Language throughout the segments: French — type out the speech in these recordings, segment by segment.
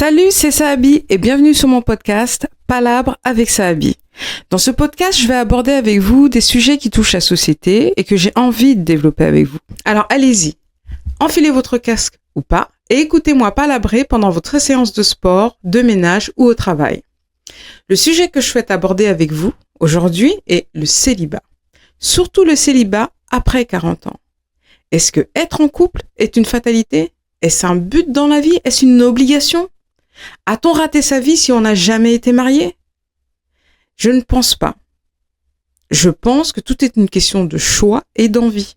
Salut, c'est Sahabi et bienvenue sur mon podcast Palabre avec Sahabi. Dans ce podcast, je vais aborder avec vous des sujets qui touchent la société et que j'ai envie de développer avec vous. Alors allez-y, enfilez votre casque ou pas et écoutez-moi palabrer pendant votre séance de sport, de ménage ou au travail. Le sujet que je souhaite aborder avec vous aujourd'hui est le célibat. Surtout le célibat après 40 ans. Est-ce que être en couple est une fatalité ? Est-ce un but dans la vie ? Est-ce une obligation ? A-t-on raté sa vie si on n'a jamais été marié ? Je ne pense pas. Je pense que tout est une question de choix et d'envie.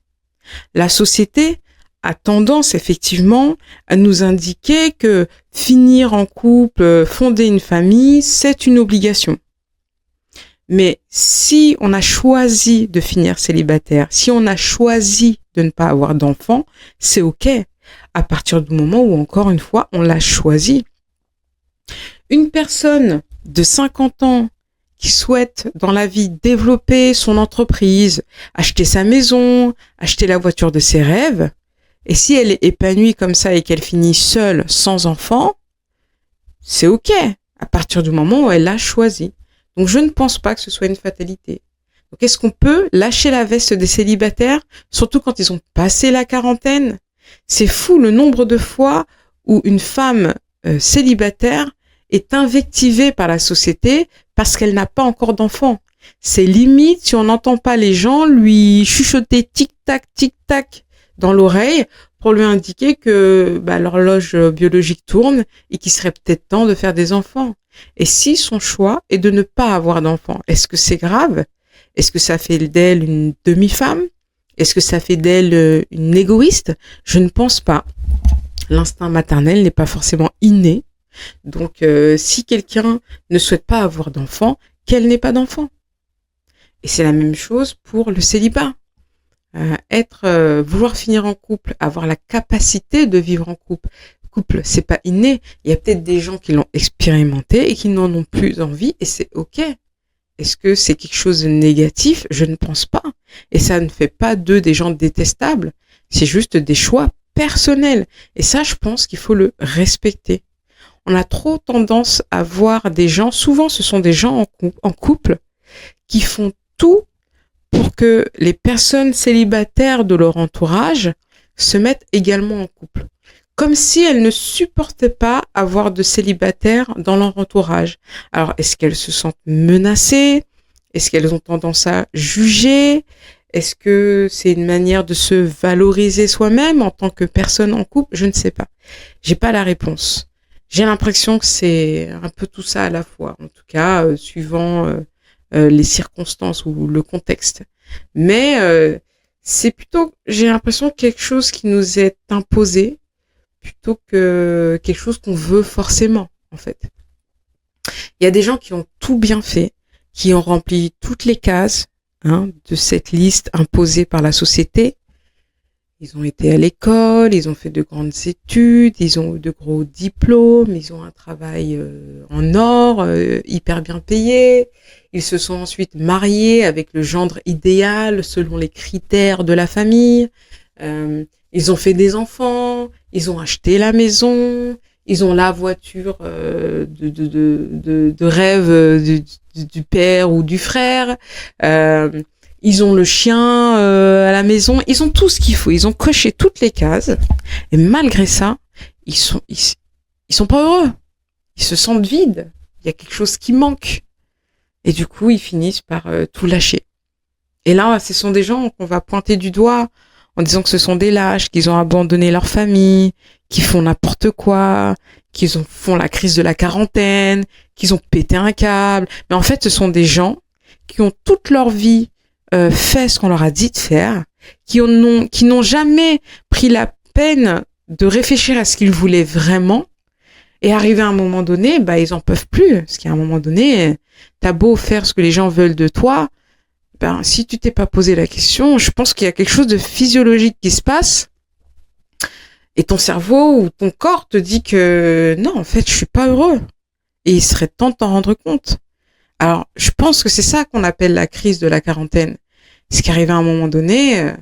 La société a tendance effectivement à nous indiquer que finir en couple, fonder une famille, c'est une obligation. Mais si on a choisi de finir célibataire, si on a choisi de ne pas avoir d'enfants, c'est OK. À partir du moment où, encore une fois, on l'a choisi. Une personne de 50 ans qui souhaite dans la vie développer son entreprise, acheter sa maison, acheter la voiture de ses rêves, et si elle est épanouie comme ça et qu'elle finit seule, sans enfant, c'est OK, à partir du moment où elle l'a choisi. Donc je ne pense pas que ce soit une fatalité. Donc est-ce qu'on peut lâcher la veste des célibataires, surtout quand ils ont passé la quarantaine ? C'est fou le nombre de fois où une femme célibataire est invectivée par la société parce qu'elle n'a pas encore d'enfant. C'est limite si on n'entend pas les gens lui chuchoter tic-tac dans l'oreille pour lui indiquer que l'horloge biologique tourne et qu'il serait peut-être temps de faire des enfants. Et si son choix est de ne pas avoir d'enfants, est-ce que c'est grave ? Est-ce que ça fait d'elle une demi-femme ? Est-ce que ça fait d'elle une égoïste ? Je ne pense pas. L'instinct maternel n'est pas forcément inné. Donc, si quelqu'un ne souhaite pas avoir d'enfant, qu'elle n'ait pas d'enfant. Et c'est la même chose pour le célibat. Vouloir finir en couple, avoir la capacité de vivre en couple, c'est pas inné. Il y a peut-être des gens qui l'ont expérimenté et qui n'en ont plus envie et c'est OK. Est-ce que c'est quelque chose de négatif ? Je ne pense pas. Et ça ne fait pas d'eux des gens détestables. C'est juste des choix personnels. Et ça, je pense qu'il faut le respecter. On a trop tendance à voir des gens, souvent ce sont des gens en couple, qui font tout pour que les personnes célibataires de leur entourage se mettent également en couple. Comme si elles ne supportaient pas avoir de célibataires dans leur entourage. Alors, est-ce qu'elles se sentent menacées ? Est-ce qu'elles ont tendance à juger ? Est-ce que c'est une manière de se valoriser soi-même en tant que personne en couple ? Je ne sais pas. J'ai pas la réponse. J'ai l'impression que c'est un peu tout ça à la fois. En tout cas, suivant les circonstances ou le contexte. Mais c'est plutôt, j'ai l'impression, quelque chose qui nous est imposé plutôt que quelque chose qu'on veut forcément, en fait. Il y a des gens qui ont tout bien fait, qui ont rempli toutes les cases de cette liste imposée par la société. Ils ont été à l'école, ils ont fait de grandes études, ils ont eu de gros diplômes, ils ont un travail en or, hyper bien payé. Ils se sont ensuite mariés avec le gendre idéal selon les critères de la famille. Ils ont fait des enfants, ils ont acheté la maison, ils ont la voiture de rêve du père ou du frère. Ils ont le chien à la maison, ils ont tout ce qu'il faut, ils ont coché toutes les cases et malgré ça, ils sont pas heureux. Ils se sentent vides, il y a quelque chose qui manque. Et du coup, ils finissent par tout lâcher. Et là, ce sont des gens qu'on va pointer du doigt en disant que ce sont des lâches, qu'ils ont abandonné leur famille, qu'ils font n'importe quoi, font la crise de la quarantaine, qu'ils ont pété un câble. Mais en fait, ce sont des gens qui ont toute leur vie fait ce qu'on leur a dit de faire, qui n'ont jamais pris la peine de réfléchir à ce qu'ils voulaient vraiment, et arrivé à un moment donné, ils en peuvent plus, parce qu'à un moment donné, t'as beau faire ce que les gens veulent de toi, si tu t'es pas posé la question, je pense qu'il y a quelque chose de physiologique qui se passe, et ton cerveau ou ton corps te dit que non, en fait, je suis pas heureux, et il serait temps de t'en rendre compte. Alors, je pense que c'est ça qu'on appelle la crise de la quarantaine. C'est qu'arrivé à un moment donné,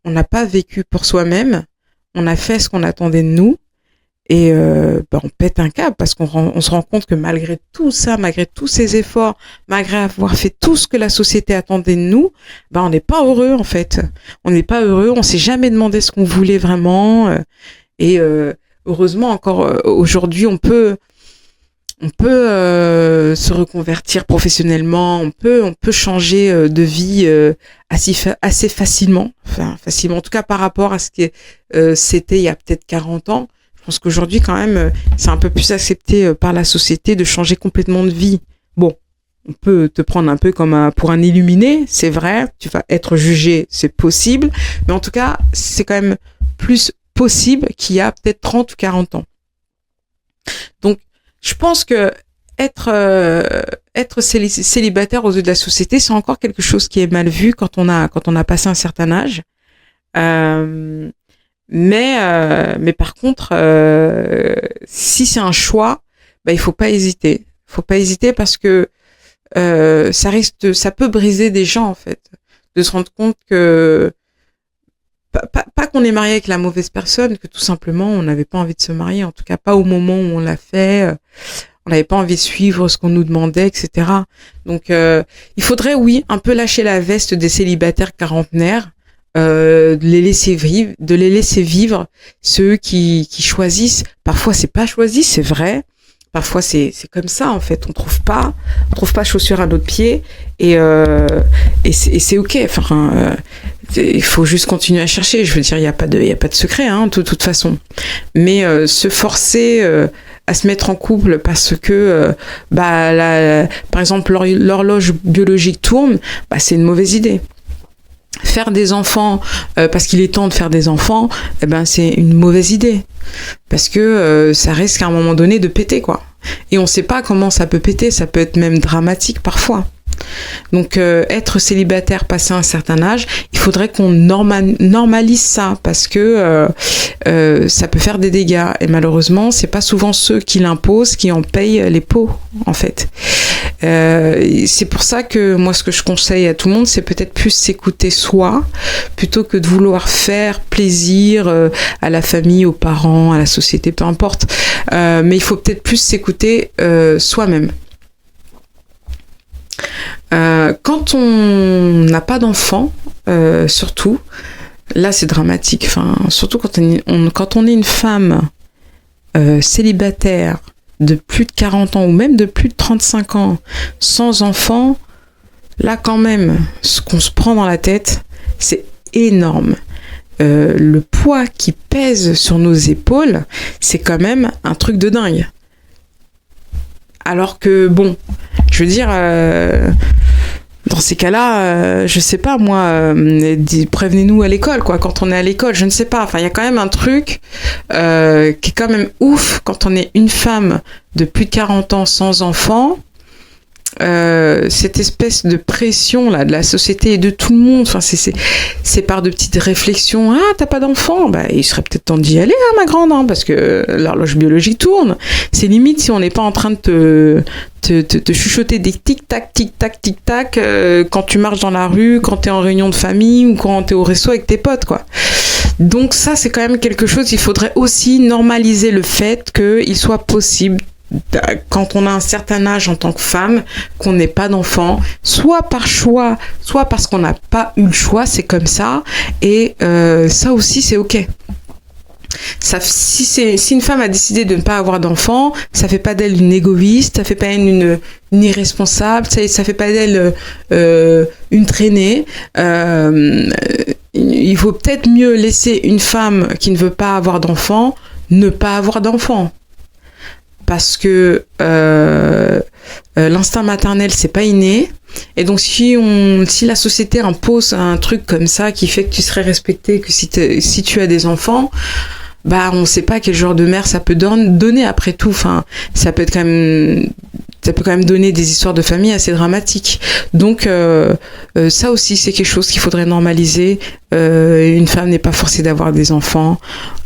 on n'a pas vécu pour soi-même, on a fait ce qu'on attendait de nous, et on pète un câble parce on se rend compte que malgré tout ça, malgré tous ces efforts, malgré avoir fait tout ce que la société attendait de nous, on n'est pas heureux en fait. On n'est pas heureux, on s'est jamais demandé ce qu'on voulait vraiment, et heureusement encore aujourd'hui on peut se reconvertir professionnellement, on peut changer de vie assez facilement, facilement en tout cas par rapport à ce que c'était il y a peut-être 40 ans. Je pense qu'aujourd'hui quand même c'est un peu plus accepté par la société de changer complètement de vie. Bon, on peut te prendre un peu comme pour un illuminé, c'est vrai, tu vas être jugé, c'est possible, mais en tout cas c'est quand même plus possible qu'il y a peut-être 30 ou 40 ans. Donc je pense que être célibataire aux yeux de la société, c'est encore quelque chose qui est mal vu quand on a passé un certain âge. Mais par contre, si c'est un choix, il faut pas hésiter. Faut pas hésiter parce que ça peut briser des gens en fait, de se rendre compte que pas qu'on est marié avec la mauvaise personne, que tout simplement on n'avait pas envie de se marier, en tout cas pas au moment où on l'a fait. On n'avait pas envie de suivre ce qu'on nous demandait, etc. Donc, il faudrait, oui, un peu lâcher la veste des célibataires quarantenaires, de les laisser vivre, ceux qui choisissent. Parfois, c'est pas choisi, c'est vrai. Parfois, c'est comme ça, en fait. On trouve pas chaussure à notre pied, et c'est ok. Enfin, il faut juste continuer à chercher. Je veux dire, il y a pas de secret, de toute façon. Mais se forcer à se mettre en couple parce que par exemple l'horloge biologique tourne, c'est une mauvaise idée. Faire des enfants parce qu'il est temps de faire des enfants, c'est une mauvaise idée parce que ça risque à un moment donné de péter quoi. Et on sait pas comment ça peut péter, ça peut être même dramatique parfois. Donc être célibataire passé un certain âge, il faudrait qu'on normalise ça parce que ça peut faire des dégâts et malheureusement c'est pas souvent ceux qui l'imposent qui en payent les pots en fait. C'est pour ça que moi ce que je conseille à tout le monde c'est peut-être plus s'écouter soi plutôt que de vouloir faire plaisir à la famille, aux parents, à la société, peu importe, mais il faut peut-être plus s'écouter soi-même. Quand on n'a pas d'enfant, surtout, là c'est dramatique. Enfin, surtout quand on est une femme célibataire de plus de 40 ans ou même de plus de 35 ans, sans enfant, là quand même, ce qu'on se prend dans la tête, c'est énorme. Le poids qui pèse sur nos épaules, c'est quand même un truc de dingue. Alors que bon, je veux dire, dans ces cas-là, je sais pas moi, prévenez-nous à l'école quoi. Quand on est à l'école, je ne sais pas. Enfin, il y a quand même un truc qui est quand même ouf quand on est une femme de plus de 40 ans sans enfant. Cette espèce de pression là de la société et de tout le monde, enfin c'est par de petites réflexions. Ah, t'as pas d'enfant, il serait peut-être temps d'y aller ma grande, parce que l'horloge biologique tourne. C'est limite si on n'est pas en train de te chuchoter des tic-tac, tic-tac, tic-tac quand tu marches dans la rue, quand t'es en réunion de famille ou quand t'es au resto avec tes potes quoi. Donc ça c'est quand même quelque chose, il faudrait aussi normaliser le fait qu'il soit possible quand on a un certain âge en tant que femme, qu'on n'ait pas d'enfant, soit par choix, soit parce qu'on n'a pas eu le choix, c'est comme ça, et ça aussi c'est ok. Si une femme a décidé de ne pas avoir d'enfant, ça fait pas d'elle une égoïste, ça fait pas d'elle une irresponsable, ça fait pas d'elle une traînée. Il vaut peut-être mieux laisser une femme qui ne veut pas avoir d'enfant ne pas avoir d'enfant. Parce que l'instinct maternel c'est pas inné, et donc si la société impose un truc comme ça qui fait que tu serais respecté que si tu as des enfants, on sait pas quel genre de mère ça peut donner après tout. Enfin, ça peut quand même donner des histoires de famille assez dramatiques. Donc ça aussi c'est quelque chose qu'il faudrait normaliser. Une femme n'est pas forcée d'avoir des enfants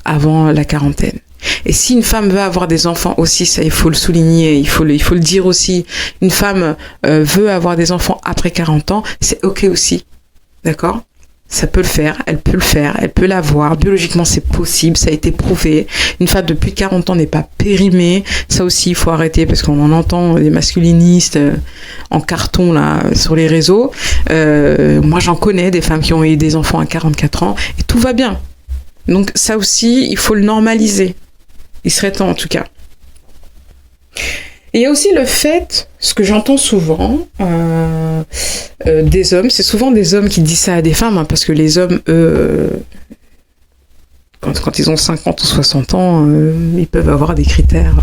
avant la quarantaine. Et si une femme veut avoir des enfants aussi, ça il faut le souligner, il faut le dire aussi, une femme veut avoir des enfants après 40 ans, c'est ok aussi, d'accord ? Ça peut le faire, elle peut l'avoir. Biologiquement, c'est possible, ça a été prouvé. Une femme de plus de 40 ans n'est pas périmée. Ça aussi, il faut arrêter parce qu'on en entend des masculinistes en carton là sur les réseaux. Moi, j'en connais des femmes qui ont eu des enfants à 44 ans et tout va bien. Donc ça aussi, il faut le normaliser. Il serait temps en tout cas. Et il y a aussi le fait, ce que j'entends souvent des hommes, c'est souvent des hommes qui disent ça à des femmes, hein, parce que les hommes, eux, quand ils ont 50 ou 60 ans, ils peuvent avoir des critères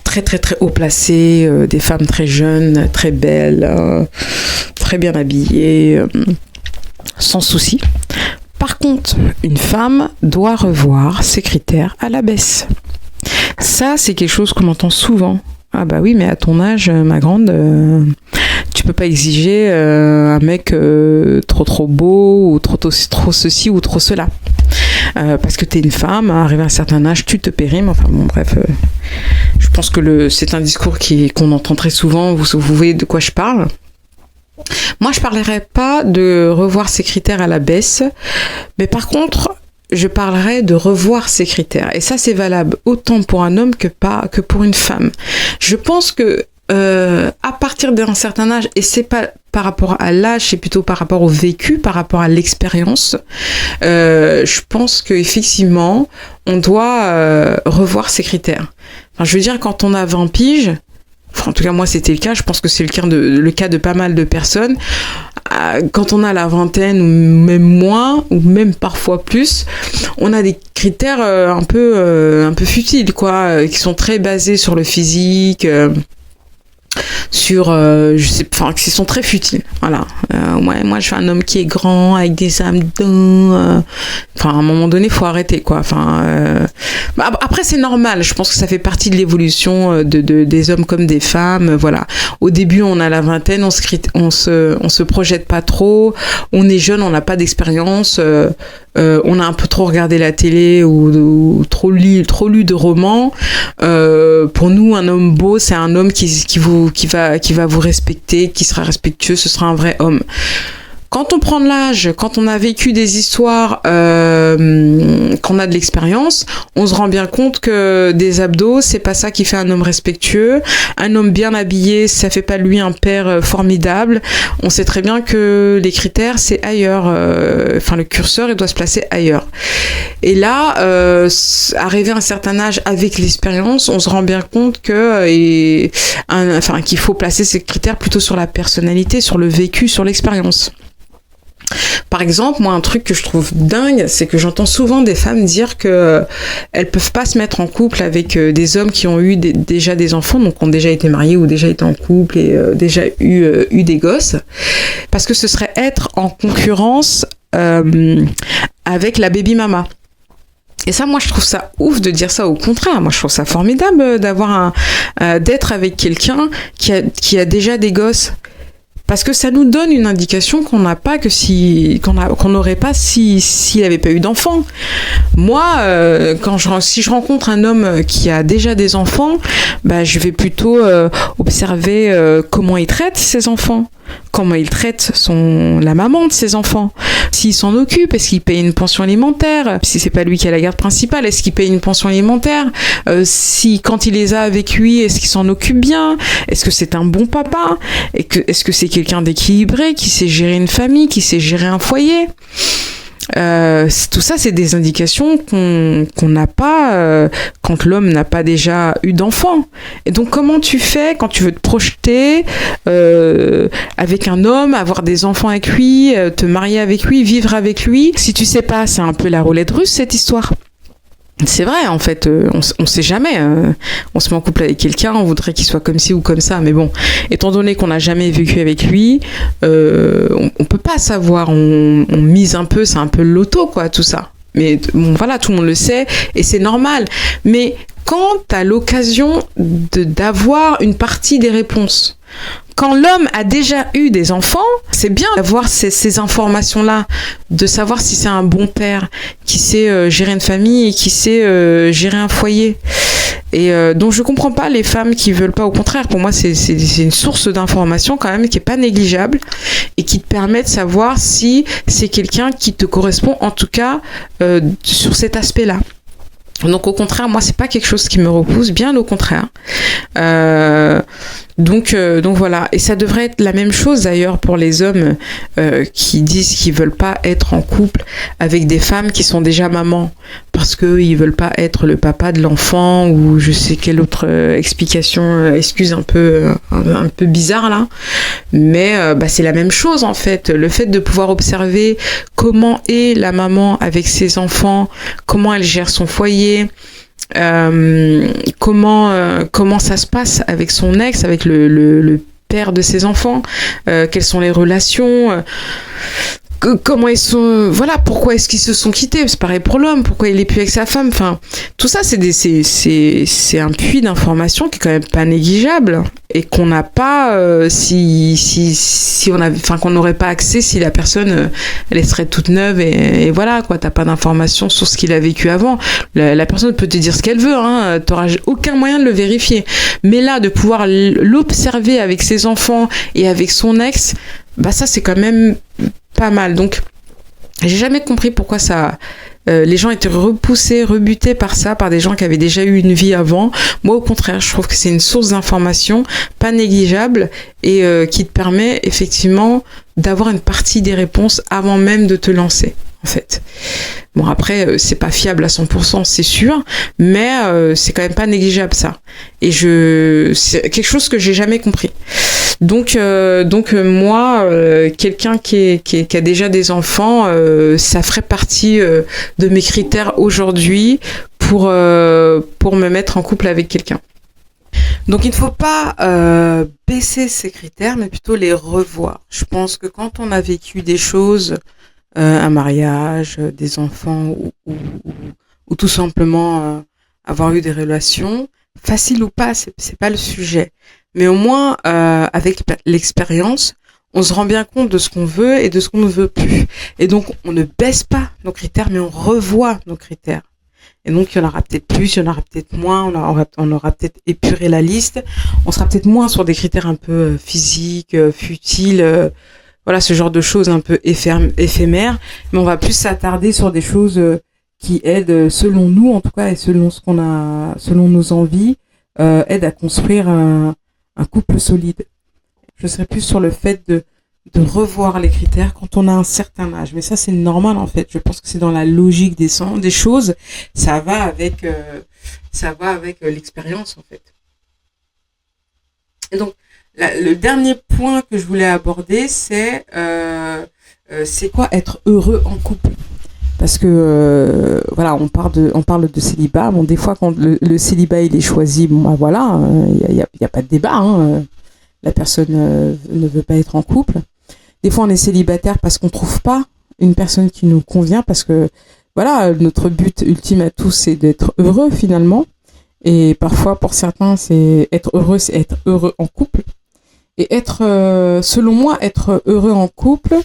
très très très haut placés, des femmes très jeunes, très belles, très bien habillées, sans souci. Par contre, une femme doit revoir ses critères à la baisse. Ça, c'est quelque chose qu'on entend souvent. Ah bah oui, mais à ton âge, ma grande, tu peux pas exiger un mec trop beau ou trop ceci ou trop cela. Parce que t'es une femme, arrivé à un certain âge, tu te périmes. Enfin bon, bref, je pense que c'est un discours qu'on entend très souvent. Vous voyez de quoi je parle. Moi, je parlerai pas de revoir ses critères à la baisse, mais par contre, je parlerai de revoir ses critères. Et ça, c'est valable autant pour un homme que pour une femme. Je pense que à partir d'un certain âge, et c'est pas par rapport à l'âge, c'est plutôt par rapport au vécu, par rapport à l'expérience, je pense qu'effectivement, on doit revoir ses critères. Enfin, je veux dire, quand on a 20 piges, enfin, en tout cas moi c'était le cas, je pense que c'est le cas de pas mal de personnes, quand on a la vingtaine ou même moins ou même parfois plus, on a des critères un peu futiles quoi, qui sont très basés sur le physique, qui sont très futiles. Voilà. Moi, je suis un homme qui est grand, avec des abdos. Enfin, à un moment donné, faut arrêter, quoi. Enfin, après, c'est normal. Je pense que ça fait partie de l'évolution des hommes comme des femmes. Voilà. Au début, on a la vingtaine, on se projette pas trop. On est jeune, on n'a pas d'expérience. On a un peu trop regardé la télé ou trop lu de romans. Pour nous, un homme beau, c'est un homme qui va vous respecter, qui sera respectueux, ce sera un vrai homme. Quand on prend de l'âge, quand on a vécu des histoires, qu'on a de l'expérience, on se rend bien compte que des abdos, c'est pas ça qui fait un homme respectueux. Un homme bien habillé, ça fait pas de lui un père formidable. On sait très bien que les critères, c'est ailleurs. Le curseur, il doit se placer ailleurs. Et là, arrivé à un certain âge avec l'expérience, on se rend bien compte qu'il faut placer ces critères plutôt sur la personnalité, sur le vécu, sur l'expérience. Par exemple, moi, un truc que je trouve dingue, c'est que j'entends souvent des femmes dire que elles peuvent pas se mettre en couple avec des hommes qui ont eu déjà des enfants, donc ont déjà été mariés ou déjà été en couple et déjà eu des gosses, parce que ce serait être en concurrence avec la baby mama. Et ça, moi, je trouve ça ouf de dire ça. Au contraire, moi, je trouve ça formidable d'être avec quelqu'un qui a déjà des gosses. Parce que ça nous donne une indication qu'on n'a pas qu'on n'aurait pas s'il n'avait pas eu d'enfants. Moi, si je rencontre un homme qui a déjà des enfants, je vais plutôt observer comment il traite ses enfants, comment il traite la maman de ses enfants, s'il s'en occupe, est-ce qu'il paye une pension alimentaire, si c'est pas lui qui a la garde principale, est-ce qu'il paye une pension alimentaire, si quand il les a avec lui, est-ce qu'il s'en occupe bien, est-ce que c'est un bon papa, est-ce que c'est quelqu'un d'équilibré, qui sait gérer une famille, qui sait gérer un foyer. Tout ça, c'est des indications qu'on n'a pas quand l'homme n'a pas déjà eu d'enfant. Et donc, comment tu fais quand tu veux te projeter avec un homme, avoir des enfants avec lui, te marier avec lui, vivre avec lui, si tu sais pas? C'est un peu la roulette russe, cette histoire. C'est vrai, en fait, on sait jamais. On se met en couple avec quelqu'un, on voudrait qu'il soit comme ci ou comme ça, mais bon, étant donné qu'on n'a jamais vécu avec lui, on peut pas savoir. On mise un peu, c'est un peu le loto, quoi, tout ça. Mais bon, voilà, tout le monde le sait et c'est normal. Mais quand t'as l'occasion d'avoir une partie des réponses, quand l'homme a déjà eu des enfants, c'est bien d'avoir ces informations-là, de savoir si c'est un bon père qui sait gérer une famille et qui sait gérer un foyer. Et donc je comprends pas les femmes qui veulent pas. Au contraire, pour moi, c'est une source d'information quand même qui est pas négligeable et qui te permet de savoir si c'est quelqu'un qui te correspond, en tout cas sur cet aspect-là. Donc au contraire, moi c'est pas quelque chose qui me repousse, bien au contraire. Donc voilà, et ça devrait être la même chose d'ailleurs pour les hommes qui disent qu'ils veulent pas être en couple avec des femmes qui sont déjà mamans parce que ils veulent pas être le papa de l'enfant ou je sais quelle autre explication, excuse un peu bizarre là, mais c'est la même chose en fait. Le fait de pouvoir observer comment est la maman avec ses enfants, comment elle gère son foyer. Comment ça se passe avec son ex, avec le père de ses enfants, quelles sont les relations, comment ils sont, voilà, pourquoi est-ce qu'ils se sont quittés, c'est pareil pour l'homme, pourquoi il est plus avec sa femme, enfin tout ça c'est un puits d'informations qui est quand même pas négligeable et qu'on n'a pas si on avait, enfin qu'on n'aurait pas accès si la personne elle serait toute neuve et voilà quoi, t'as pas d'informations sur ce qu'il a vécu avant. La personne peut te dire ce qu'elle veut, hein, t'auras aucun moyen de le vérifier, mais là de pouvoir l'observer avec ses enfants et avec son ex, ça c'est quand même pas mal. Donc j'ai jamais compris pourquoi ça les gens étaient repoussés, rebutés par ça, par des gens qui avaient déjà eu une vie avant. Moi au contraire, je trouve que c'est une source d'information pas négligeable et qui te permet effectivement d'avoir une partie des réponses avant même de te lancer en fait. Bon après c'est pas fiable à 100%, c'est sûr, mais c'est quand même pas négligeable ça. Et c'est quelque chose que j'ai jamais compris. Donc moi, quelqu'un qui a déjà des enfants, ça ferait partie de mes critères aujourd'hui pour me mettre en couple avec quelqu'un. Donc il ne faut pas baisser ces critères, mais plutôt les revoir. Je pense que quand on a vécu des choses, un mariage, des enfants ou tout simplement avoir eu des relations, facile ou pas, c'est pas le sujet. Mais au moins, avec l'expérience, on se rend bien compte de ce qu'on veut et de ce qu'on ne veut plus. Et donc, on ne baisse pas nos critères, mais on revoit nos critères. Et donc, il y en aura peut-être plus, il y en aura peut-être moins, on aura peut-être épuré la liste. On sera peut-être moins sur des critères un peu physiques, futiles, voilà, ce genre de choses un peu éphémères. Mais on va plus s'attarder sur des choses qui aident, selon nous en tout cas, et selon ce qu'on a, selon nos envies, aident à construire un couple solide. Je serais plus sur le fait de revoir les critères quand on a un certain âge. Mais ça, c'est normal, en fait. Je pense que c'est dans la logique des choses. Ça va avec l'expérience, en fait. Et donc, le dernier point que je voulais aborder, c'est quoi être heureux en couple. Parce que voilà, on parle de célibat. Bon, des fois quand le célibat il est choisi, voilà, il y a pas de débat. Hein, la personne ne veut pas être en couple. Des fois on est célibataire parce qu'on trouve pas une personne qui nous convient, parce que voilà, notre but ultime à tous c'est d'être heureux finalement. Et parfois pour certains c'est être heureux en couple. Et selon moi, être heureux en couple,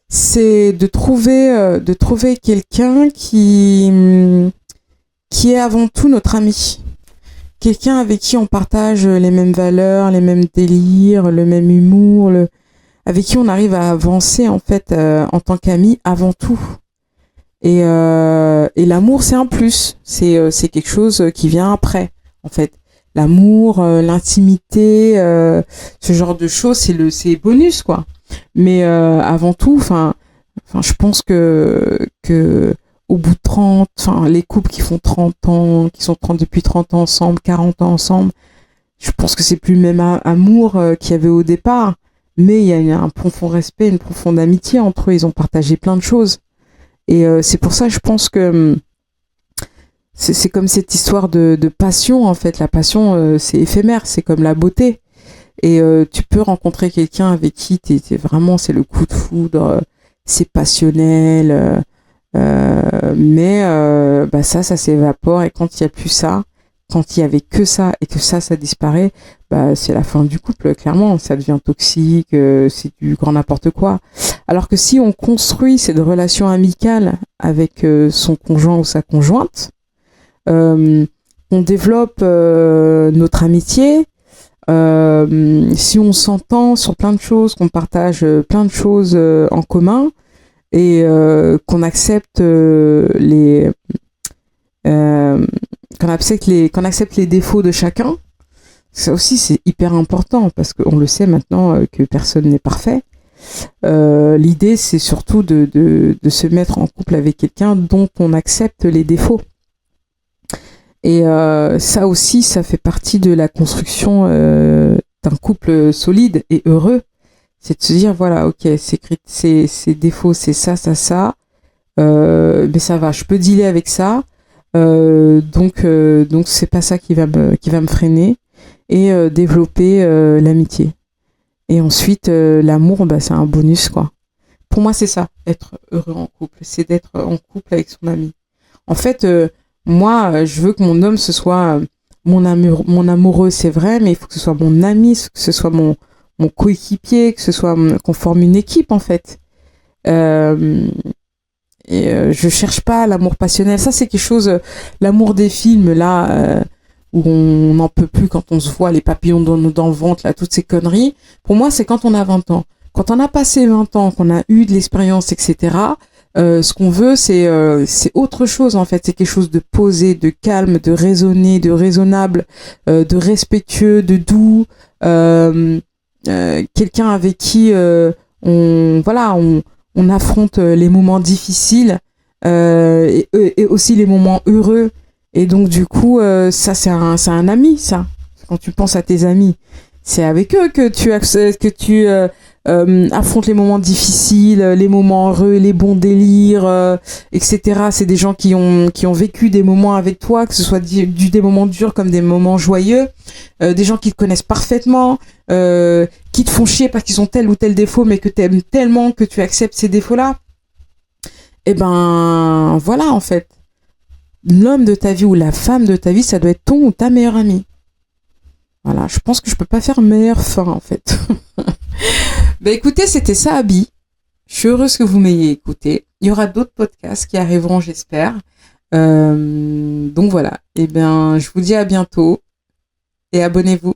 c'est de trouver quelqu'un qui est avant tout notre ami. Quelqu'un avec qui on partage les mêmes valeurs, les mêmes délires, le même humour, avec qui on arrive à avancer en fait en tant qu'amis avant tout. Et l'amour c'est un plus, c'est quelque chose qui vient après en fait. L'amour, l'intimité, ce genre de choses, c'est bonus quoi. Mais avant tout, enfin, je pense que au bout de 30, les couples qui font 30 ans, qui sont depuis 30 ans ensemble, 40 ans ensemble, je pense que c'est plus le même amour qu'il y avait au départ. Mais il y a un profond respect, une profonde amitié entre eux. Ils ont partagé plein de choses. Et c'est pour ça, je pense que c'est comme cette histoire de passion, en fait. La passion, c'est éphémère, c'est comme la beauté. Et tu peux rencontrer quelqu'un avec qui t'es vraiment, c'est le coup de foudre, c'est passionnel, mais ça s'évapore. Et quand il y a plus ça, quand il y avait que ça et que ça disparaît, c'est la fin du couple, clairement. Ça devient toxique, c'est du grand n'importe quoi. Alors que si on construit cette relation amicale avec son conjoint ou sa conjointe, on on développe notre amitié, si on s'entend sur plein de choses, qu'on partage plein de choses en commun et qu'on accepte qu'on accepte les défauts de chacun, ça aussi c'est hyper important parce qu'on le sait maintenant que personne n'est parfait. L'idée c'est surtout de se mettre en couple avec quelqu'un dont on accepte les défauts. Et ça aussi, ça fait partie de la construction d'un couple solide et heureux. C'est de se dire, voilà, ok, ces défauts, c'est ça, mais ça va, je peux dealer avec ça. Donc c'est pas ça qui va me freiner. Et développer l'amitié. Et ensuite, l'amour, bah, c'est un bonus, quoi. Pour moi, c'est ça, être heureux en couple. C'est d'être en couple avec son ami. En fait, moi, je veux que mon homme, ce soit mon amoureux, c'est vrai, mais il faut que ce soit mon ami, que ce soit mon coéquipier, qu'on forme une équipe, en fait. Je cherche pas l'amour passionnel. Ça, c'est quelque chose, l'amour des films, là, où on n'en peut plus quand on se voit les papillons dans le ventre, là, toutes ces conneries. Pour moi, c'est quand on a 20 ans. Quand on a passé 20 ans, qu'on a eu de l'expérience, etc., ce qu'on veut, c'est autre chose, en fait. C'est quelque chose de posé, de calme, de raisonné, de raisonnable, de respectueux, de doux. Quelqu'un avec qui on affronte les moments difficiles et aussi les moments heureux. Et donc, du coup, ça, c'est un ami, ça. Quand tu penses à tes amis, c'est avec eux que tu affrontes les moments difficiles, les moments heureux, les bons délires, etc. C'est des gens qui ont vécu des moments avec toi, que ce soit des moments durs comme des moments joyeux, des gens qui te connaissent parfaitement, qui te font chier parce qu'ils ont tel ou tel défaut, mais que t'aimes tellement que tu acceptes ces défauts-là. Et ben, voilà, en fait. L'homme de ta vie ou la femme de ta vie, ça doit être ton ou ta meilleure amie. Voilà, je pense que je peux pas faire meilleure fin, en fait. Bah écoutez, c'était ça, Abby. Je suis heureuse que vous m'ayez écouté. Il y aura d'autres podcasts qui arriveront, j'espère. Donc voilà. Eh bien, je vous dis à bientôt et abonnez-vous.